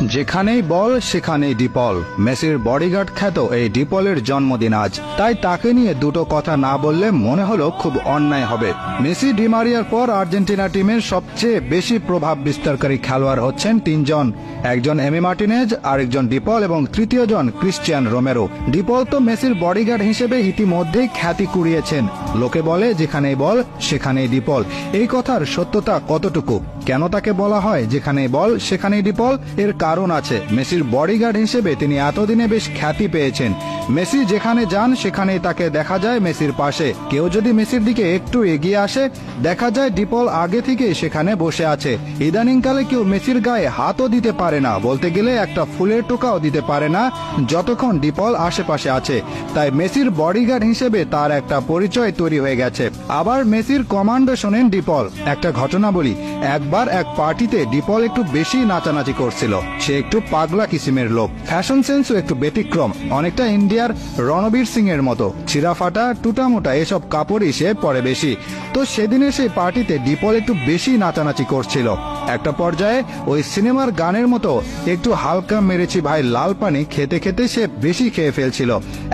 যেখানেই বল সেখানেই ডিপল। মেসির বডিগার্ড খ্যাত এই ডিপলের জন্মদিন আজ, তাই তাকে নিয়ে দুটো কথা না বললে মনে হলো খুব অন্যায় হবে। মেসি ডি মারিয়ার পর আর্জেন্টিনা টিমের সবচেয়ে বেশি প্রভাব বিস্তারকারী খেলোয়াড় হচ্ছেন তিনজন, একজন এমি মার্টিনেজ, আরেকজন ডিপল এবং তৃতীয় জন ক্রিশ্চিয়ান রোমেরো। ডিপল তো মেসির বডিগার্ড হিসেবে ইতিমধ্যেই খ্যাতি কুড়িয়েছেন। লোকে বলে যেখানেই বল সেখানেই ডিপল। এই কথার সত্যতা কতটুকু? কেন তাকে বলা হয় যেখানেই বল সেখানেই ডিপল? এর কারণ আছে। মেসির বডিগার্ড হিসেবে তিনি এতদিনে বেশ খ্যাতি পেয়েছেন। মেসি যেখানে যান সেখানেই তাকে দেখা যায় মেসির পাশে। কেউ যদি মেসির দিকে একটু এগিয়ে আসে, দেখা যায় ডিপল আগে থেকে সেখানে বসে আছে। ইদানিংকালে কেউ মেসির গায়ে হাতও দিতে পারে না, বলতে গেলে একটা ফুলের টোকাও দিতে পারে না যতক্ষণ ডিপল আশেপাশে আছে। তাই মেসির বডিগার্ড হিসেবে তার একটা পরিচয় তৈরি হয়ে গেছে। আবার মেসির কমান্ডো শোনেন ডিপল। একটা ঘটনা বলি, একবার এক পার্টিতে ডিপল একটু বেশি নাচানাচি করছিল। সে একটু পাগলা কিসিমের লোক, ফ্যাশন সেন্সও একটু ব্যতিক্রম, অনেকটা ইন্ডিয়ার রণবীর সিং এর মতো। ছিঁড়াফাটা টুটামোটা এসব কাপড়ই সে পরে বেশি। তো সেদিনে সেই পার্টিতে ডিপল একটু বেশি নাচানাচি করছিল। একটা পর্যায়ে ওই সিনেমার গানের মতো একটু হালকা মেরেছি ভাই লাল পানি খেতে খেতে সে বেশি খেয়ে ফেলছিল।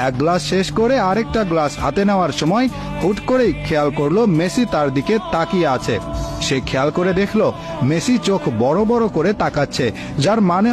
এক গ্লাস শেষ করে আরেকটা গ্লাস হাতে নেওয়ার সময় হুট করেই খেয়াল করলো মেসি তার দিকে তাকিয়ে আছে। সে খেয়াল করে দেখলো মেসি চোখ বড় বড় করে তাকাচ্ছে, যার মানে